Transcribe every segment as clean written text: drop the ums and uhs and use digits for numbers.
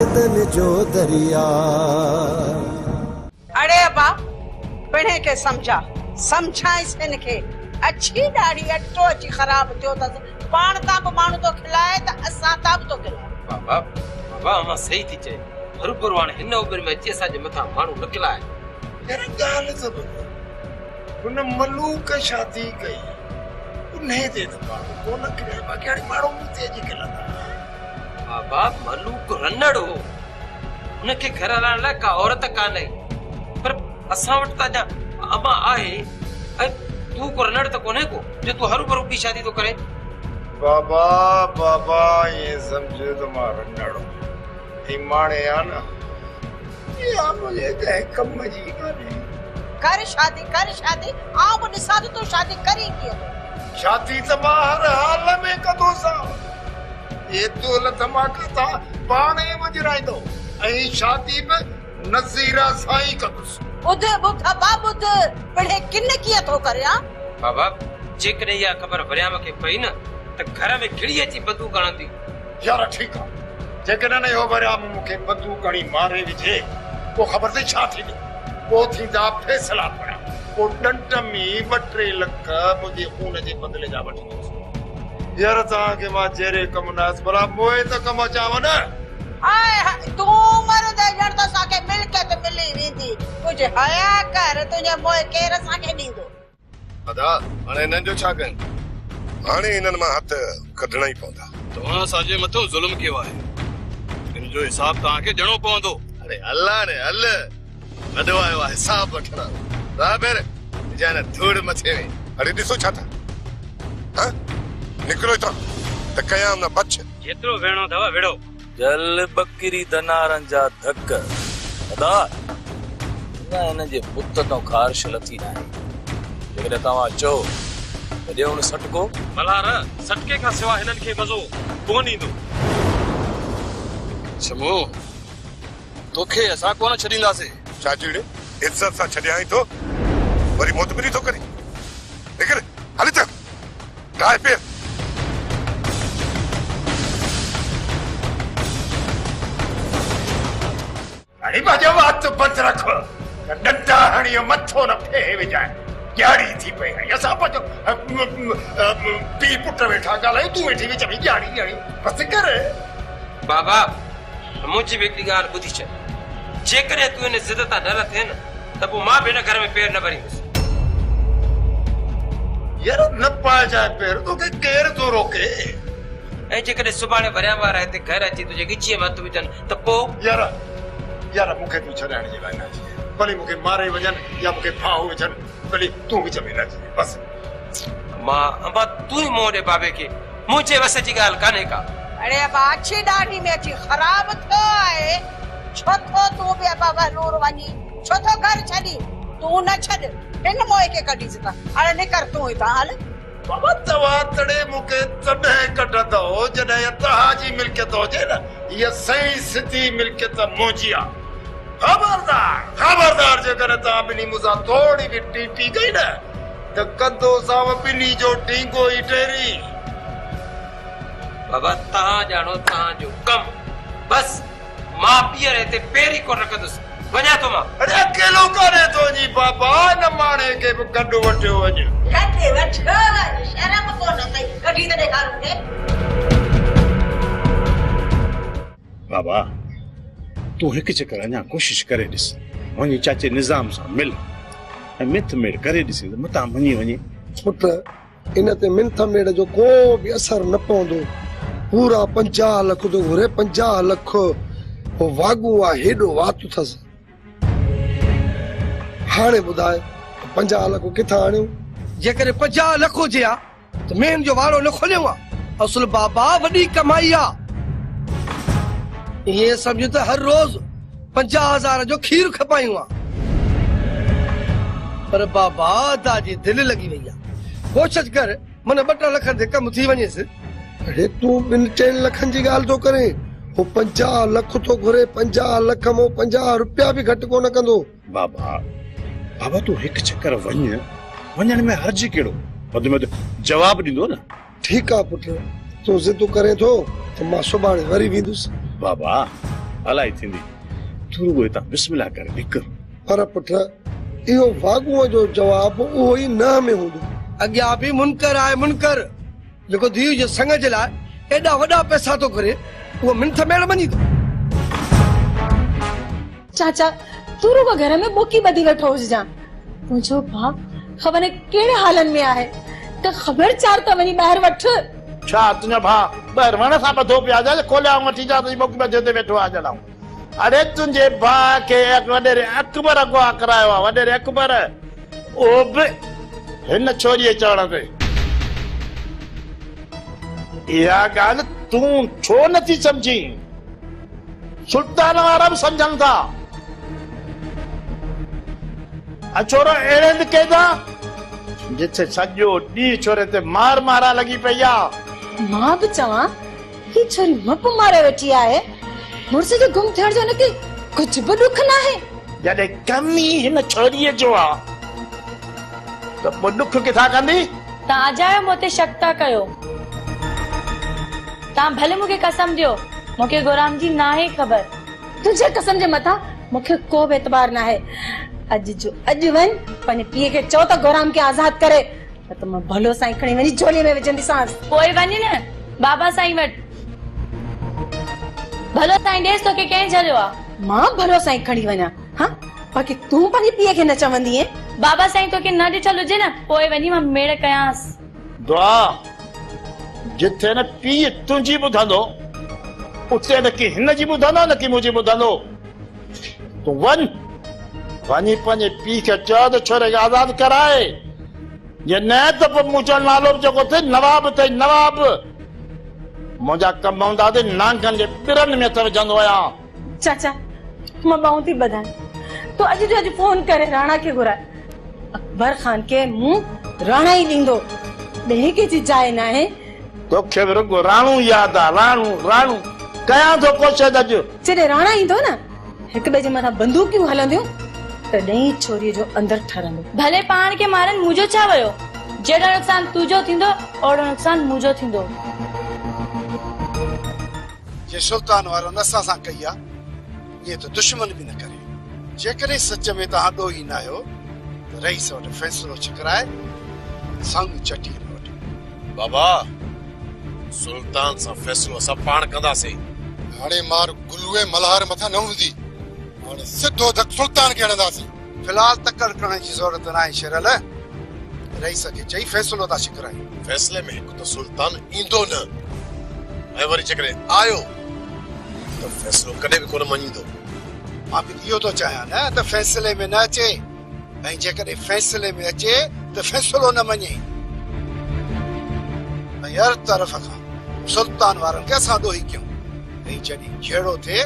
जो दरिया। अरे बाप पिणे के समझाइस इनके अच्छी दाढ़ी अटो अची ख़राब थियो त पाण ता बि माण्हू तो खिलाए त असां ता बि तो खिलाए। बाबा बाबा मां सही थी चए बरोबर वाण हिन उमिरि में अची असांजे मथां माण्हू न खिलाए। यार ॻाल्हि त ॿुधो हुन मलूक शादी कई उन्हे ते त माण्हू कोन खिलाए बाक़ी हाणे माण्हू मूं ते अची खिलंदा। बाबा मलूक रनड़ हो उनखे घर हलाइण लाइ का औरत कान्हे पर असां वटि त अञा अमा आहे ऐं तूं को रनड़ त कोन्हे को जो तूं हरू भरू ॿी शादी थो करे। बाबा बाबा ये समझे तो मां रनड़ ही माणे आ न या मुझे ते कम जी काने कर शादी आओ बि ॾिसां त तूं शादी करी कीअं। शादी त मां हर हाल में कंदो सां ये तोल धमाका था पाणे वजराईंदो ऐं शादी में नज़ीरा साईं कंदुसि। ॿुध ॿुध पिणे किन कीअं थो करे आ। बाबा जेकॾहिं इहा ख़बर वरियाम खे पई न त घर में खिड़ी अची बंदूक हणंदी। यार ठीक आ जेकॾहिं न हो वरियाम मूंखे बंदूक हणी मारे विझे पोइ ख़बर अथई छा थींदी पोइ थींदा फैसला पड़ा पोइ डंट में 2-3 लख मुंहिंजे खून जे बदिले जा वठी ॾींदुसि। यार तव्हांखे मां जहिड़े कम नास भला मोए त कम अचांव न। हाय तूं मर्द ॼण त असांखे मिल्कियत मिली वेंदी कुझु हया कर तुंहिंजे मोए केरु असांखे ॾींदो। अदा हाणे हिननि जो छा कयूं हाणे हिननि मां हथ कढणा ई पवंदा। तव्हां असांजे मथां ज़ुल्म कयो आहे हिन जो हिसाब तव्हांखे ॾियणो पवंदो। अरे अल्लाह ने हल वॾो आयो आहे हिसाब वठण राबेर जान धूड़ मथे में। अरे ॾिसो छा था हां निकिरो हितां त कयां न बच जेतिरो वेणो अथव विड़ो। जल बकरी दनारन जा धक अदा न हिन जे पुत तो ख़ारिश लथी न आहे। जेकॾहिं तव्हां चओ त ॾियो हुन सटको मल्हार सटके खां सवाइ हिननि खे मज़ो कोन ईंदो। समो तोखे असां कोन छॾींदासीं। छा चीड़े इज्जत सां छॾियाई थो वरी मोतबरी थो करे निकिर हल त गाय पे हाणे बाजो वात बंद रख डंडा हणी मथो न फे विझाए ॼाड़ी थी पई आहे असां पंहिंजो पी पुट वेठा ॻाल्हायूं तूं वेठी विच में ॼाड़ी बसि कर। बाबा मुंहिंजी बि हिकिड़ी ॻाल्हि ॿुधी छॾ जेकॾहिं तूं हिन ज़िद तां न लथे न त पोइ मां बि हिन घर में पेर न भरींदुसि। यार न पाइजाए पेर तोखे केरु थो रोके। ऐं जेकॾहिं सुभाणे वरिया वारा हिते घर अची तुंहिंजे ॻिचीअ में हथु विझनि त पोइ यार मूंखे तूं छॾाइण जे लाइ न अचे भली मूंखे मारे वञनि या मूंखे फाहो विझनि भली तूं विच में न अचे बसि। मां अम्मा तूं ई मोह ॾे बाबे खे मुंहिंजे वस जी ॻाल्हि कान्हे का। अरे अबा अच्छी दाढ़ी में अची ख़राब थियो आहे छो थो तूं बि अबा वलूर वञी छो थो घर छॾी तूं न छॾ हिन मोए खे कढीसि था। हाणे निकर तूं हितां हल। बाबा तव्हां तॾहिं मूंखे तॾहिं कढंदो जॾहिं तव्हांजी मिल्कियत हुजे न हीअ सही सिधी मिल्कियत मुंहिंजी आहे। खबरदार जेकॾहिं तव्हां ॿिन्ही मूंसां थोरी बि टीटी कई न त कंदोसांव ॿिन्ही जो टींगो ई टेरी। बाबा तव्हां ॼाणो तव्हांजो कम बस मां पीअर हिते पेरी कोन रखंदुसि वञा थो मां। अरे अकेलो कान्हे तो जी बाबा न माणे खे बि गॾु वठियो वञ। गॾु वठो शर्म कोन अथई कढी त ॾेखार मूंखे। बाबा तूं हिकु चकर अञा कोशिश करे ॾिस वञी चाचे निज़ाम सां मिल ऐं मिथ मेड़ करे ॾिसी त मतां मञी वञे। पुट इन ते मिथ मेड़ जो को बि असर न पवंदो। पूरा 50 लख तो घुरे 50 लख वो वागू आहे हेॾो वात अथसि। हाणे ॿुधाए 50 लख किथां आणियूं। जेकॾहिं 50 लख हुजे आ त मेन जो वारो न खोलियो आहे। असुल बाबा वॾी कमाई आहे। ये समझो त हर रोज 50,000 जो खीर खपायूं आहे पर बाबा दादी दिल लगी वई आहे। कोशिश कर मन 2 लख ते कम थी वञेसि। अरे तूं 2-3 लखनि जी ॻाल्हि थो करे वो 50 लख तो घुरे 50 लख में 50 रुपया भी घट कोन कंदो। बाबा बाबा तू हिकु चक्कर वञण में हर्ज कहिड़ो वध में जवाब ॾींदो न। ठीक आ पुट तू जिद करे थो तो मां सुभाणे वरी वेंदुसि। बाबा अलाई थींदी तू रुगो हितां बिस्मिल्लाह करे निकर पर पुट इहो वागूअ जो जवाबु उहो ई न में हूंदो। अॻियां बि मुनकर आहे मुनकर जेको धीउ जे संग जे लाइ एॾा वॾा पैसा थो करे उहो मिंथ मेड़ वञी थो। चाचा तू रुगो घर में बोकी ॿधी वेठो हुजां मुंहिंजो भाउ ख़बर कहिड़े हालनि में आहे त ख़बर चार त वञी ॿाहिरि वठ। छा तुंहिंजो भाउ ॿाहिरि वण सां ॿधो पिया जा खोलिया वठी जा तुंहिंजी मोकी ॿधे ते वेठो आहे ॼणा। अरे तुंहिंजे भाउ खे वॾेरे अकबर अॻुवा करायो आहे वॾेरे अकबर उहो बि हिन छोरीअ चवण ते। इहा ॻाल्हि तूं छो नथी सम्झी सुल्तान वारा बि सम्झनि था। छोरो अहिड़े हंधि केदा जिथे सॼो ॾींहुं छोरे ते मार मारा लॻी पई आहे। मां बि चवां ही छोरी मप मारे वेठी आहे मुड़ुस जो गुम थियण जो हुनखे कुझु बि ॾुख न आहे। जॾहिं कमी हिन छोरीअ जो आहे त पोइ ॾुख किथां कंदी। तव्हां अजायो मूं ते शक था कयो। तव्हां भले मूंखे कसम ॾियो मूंखे गुराम जी न आहे ख़बर। तुंहिंजे कसम जे मथां मूंखे को बि एतबार न आहे। अॼु जो अॼु वञ पंहिंजे पीउ खे चओ त गुराम खे आज़ाद करे न त मां भलो साईं खणी वञी झोलीअ में विझंदीसांस। पोइ वञ न बाबा साईं वटि भलो साईं ॾेस तोखे कंहिं झलियो आहे। मां भलो साईं खणी वञा हा बाक़ी तूं पंहिंजे पीउ खे न चवंदी आहे। बाबा साईं तोखे न ॾिठल हुजे न पोइ वञी मां मेड़ कयांसि। दुआ जिथे न पीउ तुंहिंजी ॿुधंदो उते न की हिन जी ॿुधंदो न की मुंहिंजी ॿुधंदो। तूं वञ वञी पंहिंजे पीउ खे चओ त छोरे खे आज़ाद कराए जे न त पोइ मूं चवण नालो जेको थिए नवाब अथई नवाब। मुंहिंजा कम हूंदा त नांगनि जे पिरनि में त विझंदो आहियां। चाचा मां ॿाहूं थी ॿधाए तूं अॼु जो अॼु फोन करे राणा खे घुराए अकबर ख़ान खे मूं राणा ई ॾींदो ॾे कंहिंजी जाइ न आहे। तोखे बि रुगो राणू यादि आहे राणू राणू कयां थो कोशिशि अॼु। जॾहिं राणा ईंदो न हिक ॿिए जे मथां बंदूकियूं हलंदियूं तॾहिं छोरीअ जो अंदरि ठरंदो। भले पाण खे मारनि मुंहिंजो छा वियो। जहिड़ो नुक़सान तुंहिंजो थींदो ओड़ो नुक़सान मुंहिंजो थींदो। जे सुल्तान वारो नसां सां कई आहे ईअं त दुश्मन बि न करे। जेकॾहिं सच में तव्हां ॾोही न आहियो त रईस वटि फ़ैसिलो छिकराए संग चटी वटि। बाबा सुल्तान सां फ़ैसिलो असां पाण कंदासीं। हाणे मार गुलूए मल्हार मथां न हूंदी हाणे सिधो धक सुल्तान खे हणंदासीं। फिलहाल तकड़ करण जी ज़रूरत न आहे शेरल। रईस खे चई फ़ैसिलो था छिकरायूं। फ़ैसिले में हिकु त सुल्तान ईंदो न ऐं वरी जेकॾहिं आयो त फ़ैसिलो कॾहिं बि कोन मञींदो। मां बि इहो थो चाहियां न त फ़ैसिले में न अचे ऐं जेकॾहिं फ़ैसिले में अचे त फ़ैसिलो न मञे। ऐं हर तरफ़ खां सुल्तान वारनि खे असां ॾोही कयूं ऐं जॾहिं जहिड़ो थिए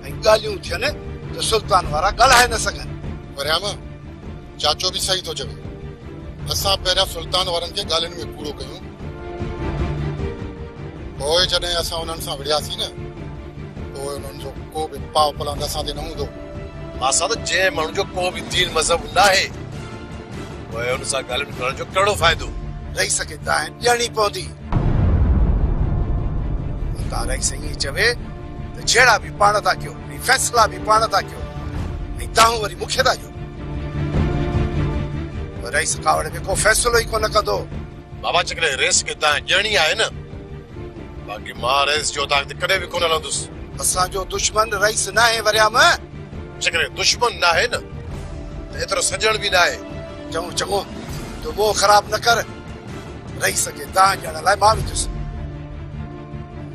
ऐं ॻाल्हियूं थियनि त सुल्तान वारा ॻाल्हाए न सघनि। वरियाम चाचो बि सही थो चवे। असां पहिरियां सुल्तान वारनि खे ॻाल्हियुनि में कूड़ो कयूं पोइ जॾहिं असां उन्हनि सां विड़ियासीं न पोइ उन्हनि जो को बि पाव पलंग असां ते न हूंदो। असां त जंहिं माण्हू जो को बि दीन मज़हब न आहे पोइ हुन सां ॻाल्हियुनि करण जो कहिड़ो फ़ाइदो। रईस खे दाहिन ॾियणी पवंदी। तव्हां रईस ईअं चवे त जहिड़ा बि पाण था कयो ऐं फ़ैसिला बि पाण था कयो ऐं तव्हां वरी मूंखे था ॾियो। रईस कावड़ में को फ़ैसिलो ई कोन कंदो। बाबा जेकॾहिं रेस खे तव्हां ॼणी आहे न बाक़ी मां रेस जो तव्हां ते कॾहिं बि कोन हलंदुसि। असांजो दुश्मन रईस न आहे वरियाम। जेकॾहिं दुश्मन न आहे न त एतिरो सजण बि न आहे। चङो चङो तूं मोह ख़राब न कर। रईस खे दान ॾियण लाइ मां विधुसि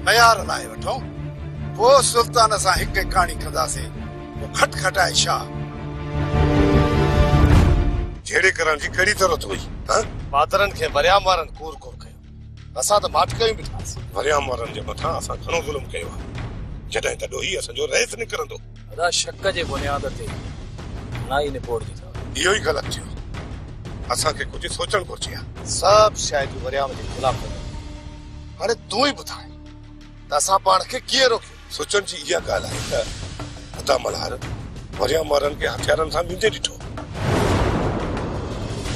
मयार लाइ वठो पोइ सुल्तान सां हिकु कहाणी कंदासीं। पोइ खटखटाए छा जहिड़े करण जी कहिड़ी ज़रूरत हुई। मातरनि खे वरियाम वारनि कूर कूर कयो। असां त माटकयूं बि ठाहीसीं। वरियाम वारनि जे मथां असां घणो ज़ुल्म कयो आहे जॾहिं त ॾोही असांजो रहित निकिरंदो। अदा शक जे बुनियाद ते ना ई निपोड़ दी था। इहो ई ग़लति थियो। असांखे कुझु सोचणु घुरिजे आहे। सभु शयूं वरियाम जे ख़िलाफ़ हाणे तूं ई ॿुधाए त असां पाण खे कीअं रोकियो। सोचण जी इहा ॻाल्हि आहे त अदा मल्हार वरियाम वारनि खे हथियारनि सां विझे ॾिठो।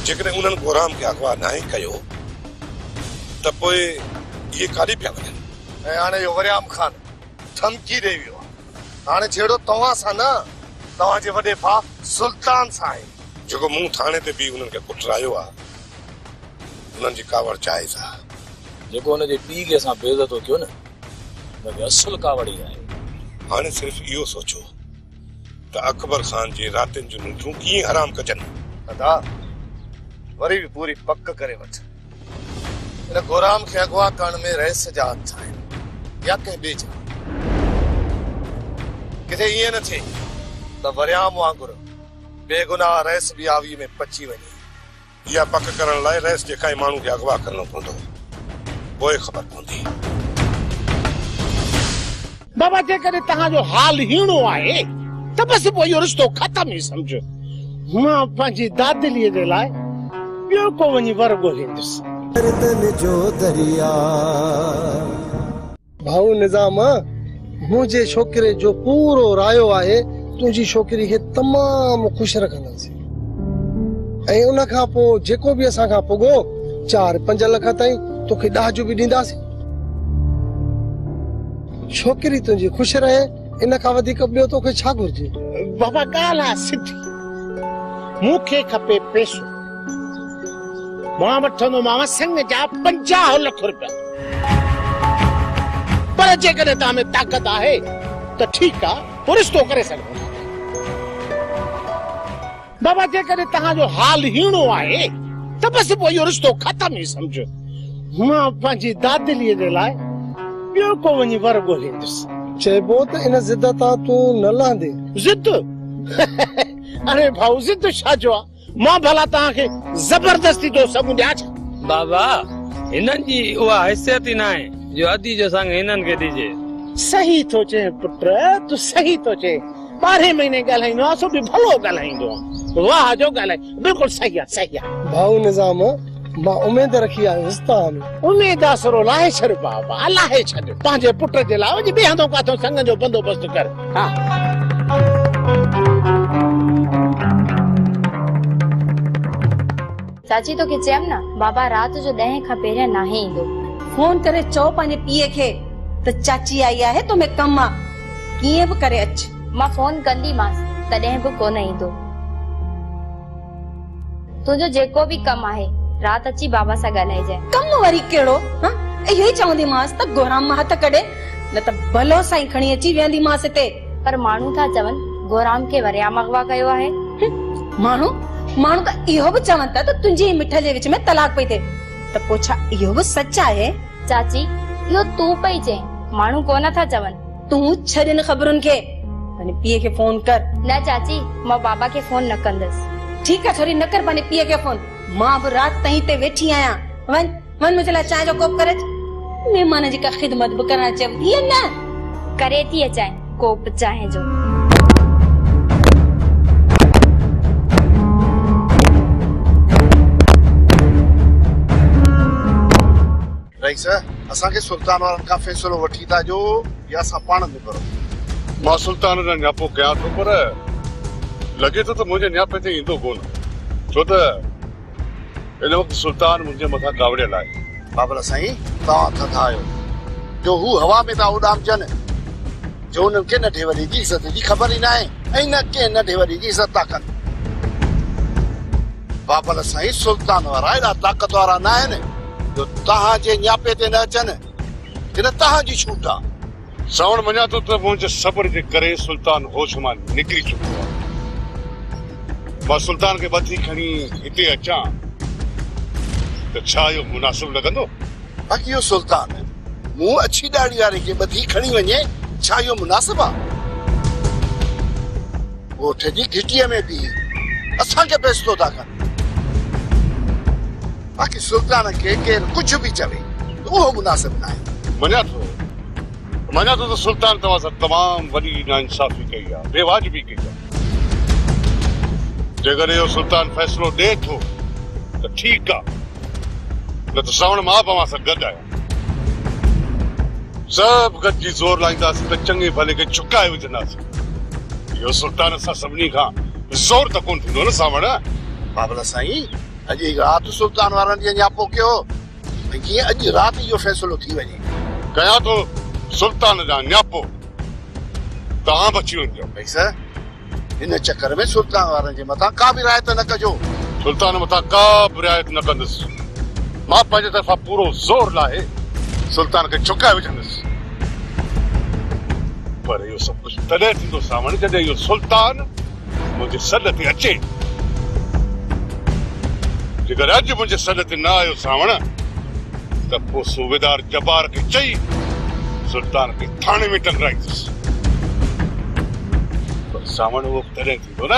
जेकॾहिं उन्हनि गुराम खे अगवा न कयो त पोइ इहे काॾे पिया वञनि। ऐं हाणे इहो वरियाम ख़ान धमकी ॾेई वियो आहे हाणे छेड़ो तव्हां सां न तव्हांजे वॾे भाउ सुल्तान सां आहे जेको मूं थाणे ते बि उन्हनि खे कुटरायो आहे उन्हनि जी कावड़ जाइज़ आहे जेको हुनजे पीउ खे असां बेइज़तो कयो न हुनखे असुल कावड़ी आहे हाणे सिर्फ़ इहो सोचो त अकबर ख़ान जी रातिनि जूं निंड्रूं कीअं हराम कजनि अदा वरी बि पूरी पक करे वठ इन गोराम खे अगवा करण में रहस्य जा हथ आहिनि या कंहिं ॿिए जा किथे ईअं न थिए त वरियाम वांगुरु बेगुनाह रहस्य बि आवी में पची वञे इहा पक करण लाइ रहिस जे काई माण्हू खे अगवा करणो पवंदो पोइ ख़बर पवंदी बाबा जेकॾहिं तव्हांजो हाल हीणो आहे त बसि पोइ इहो रिश्तो ख़तम ई सम्झो मां पंहिंजी दादिलीअ जे लाइ ॿियो को वञी वर ॻोल्हींदुसि गर्दन जो दरिया भाऊ निज़ाम मुंहिंजे छोकिरे जो पूरो रायो आहे तुंहिंजी छोकिरी खे तमामु ख़ुशि रखंदासीं ऐं उन खां पोइ जेको बि असां खां पुॻो 4-5 लख ताईं तोखे ॾाजो बि ॾींदासीं छोकिरी तुंहिंजी ख़ुशि रहे इन खां वधीक ॿियो तोखे छा घुर्जे बाबा ॻाल्हि आहे सिधी मूंखे खपे पैसो मां वठंदोमांव संग जा 50 लख रुपया पर जेकॾहिं तव्हां में ताक़त आहे त ठीकु आहे पोइ रिश्तो करे सघूं था बाबा जेकॾहिं तव्हांजो हाल हीणो आहे त बसि पोइ इहो रिश्तो ख़तम ई सम्झो मां पंहिंजी दादिलीअ जे लाइ ॿियो को वञी वर ॻोल्हींदुसि चइबो त इन ज़िद तां तूं न लहंदे ज़िद अरे भाऊ ज़िद छा जो आहे मां भला तव्हांखे ज़बरदस्ती जो सभु ॾियां छा बाबा हिननि जी उहा हैसियत ई न आहे जो अदी जो संग हिननि खे ॾिजे सही थो चए पुट तूं सही थो चए 12 महीने ॻाल्हाईंदो आहे सो बि भलो ॻाल्हाईंदो आहे वाह जो ॻाल्हाए बिल्कुलु सही आहे भाऊ निज़ाम मां उमेद रखी आयुसि तव्हां में उमेद आसरो लाहे छॾ बाबा लाहे छॾ पंहिंजे पुट जे लाइ वञी ॿिए हंधो काथो संग जो बंदोबस्तु कर हा चाची तोखे चयमि न बाबा राति जो 10 खां पहिरियां नाहे ईंदो फोन करे चओ पंहिंजे पीउ खे त चाची आई आहे तोमें कमु आहे कीअं बि करे अच मां फोन कंदीमांसि तॾहिं बि कोन ईंदो तुंहिंजो जेको बि कमु आहे राति अची बाबा सां ॻाल्हाइजांइ कमु वरी कहिड़ो इहो ई चवंदीमांसि त गोराम मां हथ कढे न त भलो साईं खणी अची वेहंदीमांसि हिते पर माण्हू था चवनि गोराम खे वरियाम अगवा कयो आहे माण्हू त इहो बि चवनि था त तुंहिंजी मिठ जे विच में तलाक पई थिए त पोइ छा इहो बि सच आहे चाची इहो तूं पई चए माण्हू कोन था चवनि तूं छॾ इन ख़बरुनि खे पंहिंजे पीउ खे फोन कर न चाची मां बाबा खे फोन न कंदसि ठीकु आहे छोरी न कर पंहिंजे पीउ खे फोन मां बि राति ताईं हिते वेठी आहियां वञ मुंहिंजे लाइ चांहि जो कोप करे महिमान जी का ख़िदमत बि करणु चवंदी न करे थी अचां कोप चांहि जो रईस असांखे सुल्तान वारनि खां फ़ैसिलो वठी था जो या असां पाण में करो मां सुल्तान जो न्यापो कयां थो पर लॻे थो त मुंहिंजे न्यापे ते ईंदो कोन छो त इन वक़्तु सुल्तान मुंहिंजे मथां कावड़ियल आहे बाबला साईं तव्हां थधा आहियो जो हू हवा में था उॾामजनि जो उन्हनि खे नंढे वॾे जी इज़त जी ख़बर ई न आहे ऐं न कंहिं नंढे वॾे जी इज़त था कनि बाबला साईं सुल्तान वारा एॾा ताक़त वारा न आहिनि जो तव्हांजे न्यापे ते न अचनि हिन तव्हांजी छूट आहे श्रवण मञा थो त मुंहिंजे सब्र जे करे सुल्तान होश मां निकिरी चुको आहे मां सुल्तान खे बथी खणी हिते अचां त छा इहो मुनासिब लॻंदो बाक़ी इहो सुल्तान मूं अछी ॾाढ़ी वारे खे बथी खणी वञे छा इहो मुनासिब आहे ॻोठ जी घिटीअ में बि असांखे फ़ैसिलो था कनि बाक़ी सुल्तान खे केरु कुझु बि चवे त उहो मुनासिब न आहे मञा थो त सुल्तान तव्हां सां तमामु वॾी नाइंसाफ़ी कई आहे बेवाजिबी कई आहे जेकर इहो सुल्तान फ़ैसिलो ॾे थो त ठीकु आहे न त श्रवण मां तव्हां सां गॾु आहियां सभु गॾिजी ज़ोर लाईंदासीं त चङे भले खे चुकाए विझंदासीं इहो सुल्तान सां सभिनी खां ज़ोर त कोन थींदो न सावण बाबला साईं अॼु राति सुल्तान वारनि ॾींहुं न्यापो कयो ऐं कीअं अॼु राति इहो फ़ैसिलो थी वञे कयां थो सुल्तान जा न्यापो तव्हां बची वञो। भई सर इन चक्कर में सुल्तान वारनि जे मथां का बि रायत न कजो। सुल्तान मथां का बि रिआयत न कंदुसि। मां पंहिंजे तरफ़ां पूरो ज़ोर लाहे सुल्तान खे चुकाए विझंदुसि। पर इहो सभु कुझु तॾहिं थींदो सावण जॾहिं इहो सुल्तान मुंहिंजे सॾ ते अचे। जेकर अॼु मुंहिंजे सॾ ते न आयो सावण त पोइ सूबेदार जबार खे चई सुल्तान खे थाणे में टंगाईंदुसि। पर सावण उहो तॾहिं थींदो न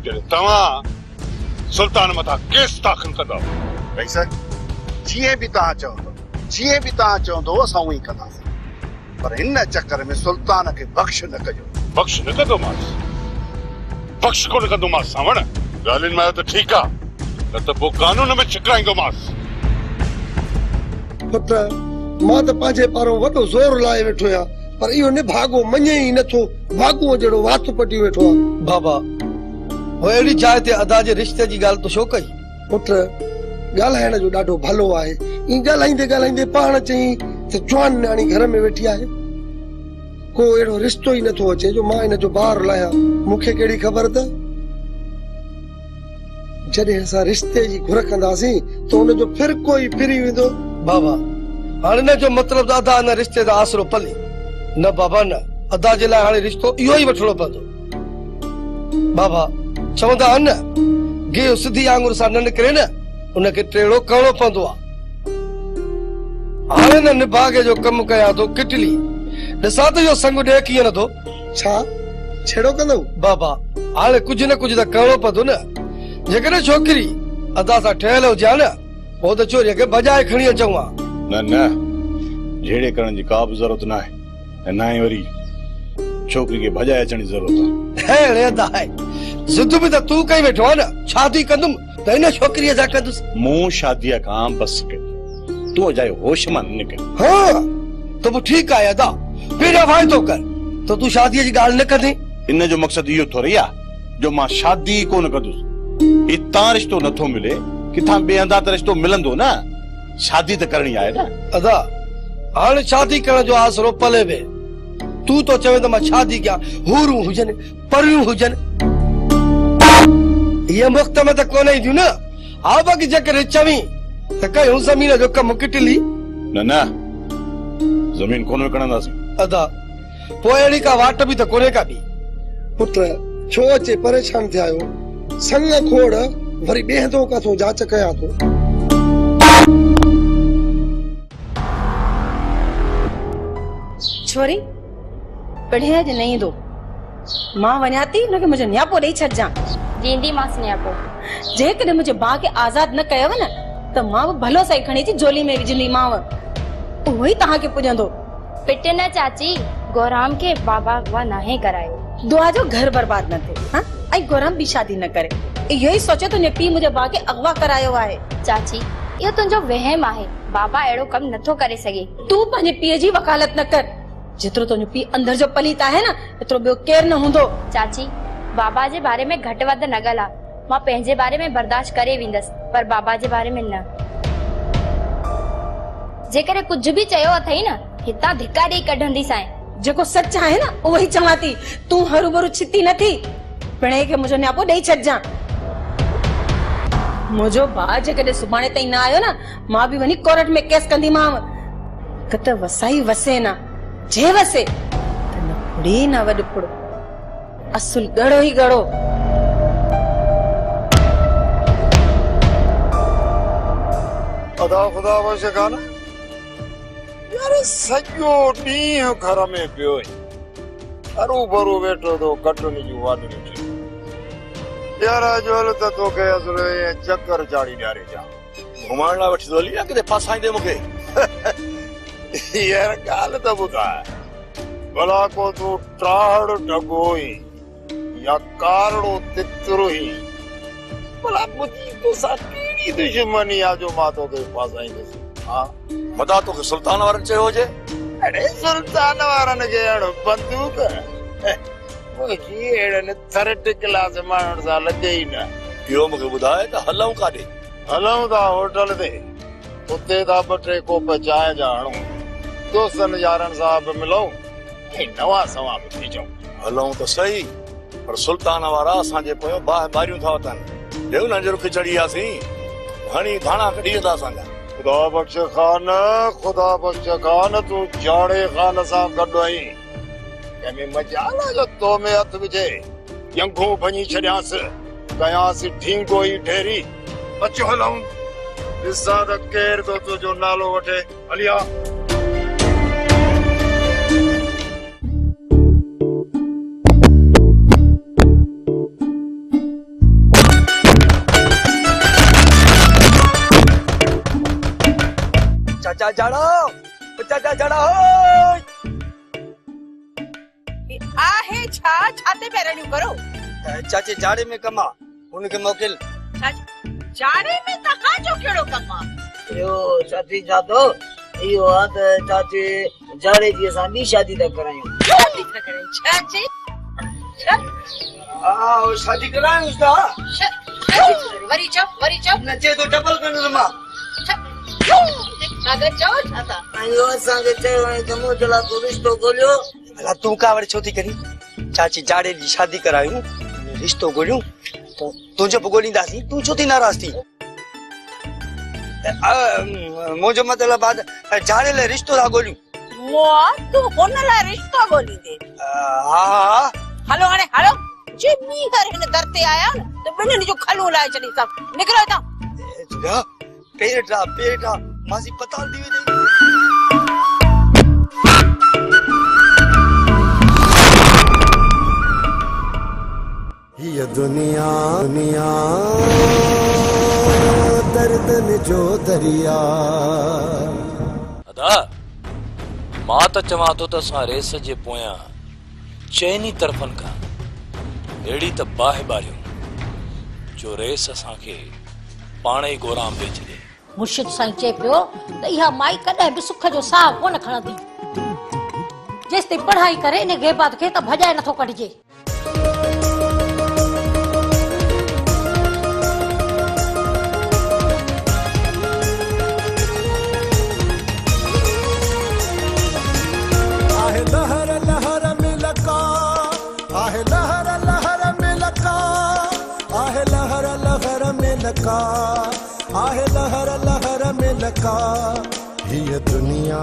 जॾहिं तव्हां सुल्तान मथां केस दाख़िल कंदव। भई सर जीअं बि तव्हां चवंदो असां उहो ई कंदासीं, पर हिन चक्कर में सुल्तान खे बख़्श न कजो। बख़्श न कंदोमांसि, बख़्श कोन कंदोमांसि सावण। ॻाल्हियुनि में आयो त ठीकु आहे, न त पोइ कानून में छिकाईंदोमांसि। पुट मां त पंहिंजे पारो वॾो ज़ोर लाए वेठो आहियां, पर इहो निभागो मञे ई नथो, भागो जहिड़ो वात पटी वेठो आहे। बाबा हो अहिड़ी जाइ ते अदा जे रिश्ते जी ॻाल्हि तो छो कई? पुट ॻाल्हाइण जो ॾाढो भलो आहे। ई ॻाल्हाईंदे पाण चई त जवान न्याणी घर में वेठी आहे, को अहिड़ो रिश्तो ई नथो अचे जो मां इन जो ॿार लाहियां। मूंखे कहिड़ी ख़बर त जॾहिं असां रिश्ते जी घुर कंदासीं त हुनजो फिर कोई फिरी वेंदो। बाबा हाणे न जो मतिलब त अदा न रिश्ते जो आसरो पले न। बाबा न, अदा जे लाइ हाणे रिश्तो इहो ई वठणो पवंदो। बाबा चवंदा आहिनि न गे सिधी आंगुर सां न निकिरे न, उनखे टेड़ो करणो पवंदो आहे। हाणे न निभागे जो कमु कयां थो किटली, ॾिसां त इहो संग ॾे कीअं नथो। छा छेड़ो कंदो? बाबा हाणे कुझु न कुझु त करणो पवंदो न। जेकॾहिं छोकिरी अदा सां ठहियल हुजे न, पोइ त चोरीअ खे भॼाए खणी अचूं हा। न झेड़े करण जी का बि ज़रूरत न आहे, ऐं न ई वरी छोकिरी खे भॼाए अचण जी ज़रूरत आहे। अहिड़े अदा आहे, ज़िद बि त तूं कई वेठो आहे न, शादी कंदुमि त हिन छोकिरीअ सां कंदुसि। मूं शादीअ खां बस कई, तूं अजाए होश मां न निकिर। हाँ त पोइ ठीकु आहे अदा, बेड़ा वाइदो कर त तूं शादीअ जी ॻाल्हि न कंदे। इन जो मक़सदु इहो थोरी आहे जो मां शादी कोन कंदुसि। हितां रिश्तो नथो मिले, किथां ॿिए हंधा त रिश्तो मिलंदो न। शादी त करणी आहे न। अदा हाणे शादी करण जो आसरो पले वे, तूं तो चवे त मां शादी कयां, हूरूं हुजनि परियूं हुजनि, ये मुख्त में त कोन ईंदियूं न। हा बाक़ी जेकर चवीं त कयूं ज़मीन जो कमु किटली। न ज़मीन कोन विकणंदासीं। अदा पोइ अहिड़ी का वाट बि त कोन्हे का बि। पुट छो अचे परेशान थिया आहियो? संग खोड़ वरी ॿिए हंधों काथों जांच कयां थो। छोरी पढ़िया जे नहीं दो, मां वञा थी उनखे मुंहिंजो न्यापो ॾेई छॾिजां। ॾींदी मांस न्यापो। जेकॾहिं मुंहिंजे भाउ खे आज़ाद न कयव न त मां बि भलो सही खणी अची झोली में विझंदीमांव, उहो ई तव्हांखे पुॼंदो। पिट न चाची, गौराम के बाबा अगवा नाहे करायो। दुआ जो घर बर्बाद न थिए। हाँ ऐं गौराम बि शादी न करे। इहो ई सोचे तुंहिंजे पीउ मुंहिंजे भाउ खे अगवा करायो आहे। चाची इहो तुंहिंजो वहम आहे, बाबा अहिड़ो कमु नथो करे सघे। तूं पंहिंजे पीउ जी वकालत न कर। जेतिरो तुंहिंजो पीउ अंदर जो पलीत आहे न, एतिरो ॿियो केर न हूंदो। चाची बाबा जे बारे में घटि वधि न ॻाल्हा, मां पंहिंजे बारे में बर्दाश्त करे वेंदसि, पर बाबा जे बारे में न। जेकॾहिं कुझु बि चयो अथई न, हितां धिका ॾेई कढंदीसांइ। जेको सच आहे न उहो ई चवां थी। तूं हरू भरू छिती न थी, पिणे खे मुंहिंजो न्यापो ॾेई छॾिजां। मुंहिंजो भाउ जेकॾहिं सुभाणे ताईं न आयो न, मां बि वञी कोर्ट में केस कंदीमांव। कत वसाई वसे न, जे वसे त न फुड़ी न वॾ फुड़, असुल गड़ो ई गड़ो। अदा खुदा वश कान यार, सॼो ॾींहुं घर में पियो हरू भरू वेठो तो कटनी जूं वाॾियूं थियूं। यार अॼु हल त तोखे असुल चक्कर चाढ़ी ॾियारे जा घुमाइण लाइ वठी थो हली या किथे फसाईंदे मूंखे? यार ॻाल्हि त ॿुधाए, भला को तूं टाड़ ढगो ई या कारणो तितरो ई, भला मुंहिंजी तोसां कहिड़ी दुश्मनी आहे जो मां तोखे फसाईंदुसि? हा मदा तोखे सुल्तान वारनि चयो हुजे? अड़े सुल्तान वारनि खे अहिड़ो बंदूक मुंहिंजी अहिड़नि थर्ड क्लास माण्हुनि सां लॻे ई न। इहो मूंखे ॿुधाए त हलूं काॾे? हलूं था होटल ते, उते था ॿ टे कोप चांहि जा हणूं, दोस्तनि यारनि सां बि मिलूं એ નવા સવા થઈ જાઉં हलूं तो सही पर सुल्तान वारा असांजे पोयों बारियूं था वतन ॾेऊ नंजर खिचड़ी आसीं हणी धाणा कढी वेंदा असांजा खुदा बख्श खान तूं जाड़े खान सां गॾु आई कंहिंमें मजाल जो तो में हथ विझे यंगूं भञी छॾियांसि कयांसि ठींगो ई ढेरी अचो हलूं ॾिसां त केरु थो तुंहिंजो नालो वठे हलिया चाचा जाड़ो चाचा जाड़ो आहे छा छाते पैरणियूं करो चाचे जाड़े में कमा उनके मोकिल जाड़े में तव्हां जो कहिड़ो कमु आहे इहो साथी जातो इहो आहे त चाचे जाड़े जी असां ॿी शादी था करायूं शादी था करायूं छा चई शादी करायूं था वरी चओ नचे तो डबल कंदुसि मां अगरि चओ छा था इहो असांखे चयो ऐं त मूं जला को रिश्तो ॻोल्हियो भला तूं कावड़ छो थी करी चाची जाड़े जी शादी करायूं रिश्तो ॻोल्हियूं तो तुंहिंजो बि ॻोल्हींदासीं तूं छो थी नाराज़ थी मुंहिंजो मतिलबु आहे जाड़े लाइ रिश्तो था ॻोल्हियूं तूं हुन लाइ रिश्तो ॻोल्हींदे हा हलो हाणे हलो जे मीहर हिन दर ते आया न त ॿिन्हिनि जो खलूं लाइ छॾी सभ निकिरो हितां पेटा मासी पताल थी वई ये दुनिया दर्दन जो दरिया अदा मां त चवां थो त असां रेस जे पोयां चइनी तरफ़नि खां अहिड़ी त बाहि ॿारियूं जो रेस असांखे पाण ई गोराम पे छॾे मुर्शिद साईं चए पियो त इहा माई कॾहिं बि सुख जो साह कोन खणंदी जेसिताईं पढ़ाई करे इन गेबात खे त भॼाए नथो कढिजे आहे लहर लहर में लका आहे लहर लहर में लका आहे लहर लहर में लका आहे लहर लहर में लका ये दुनिया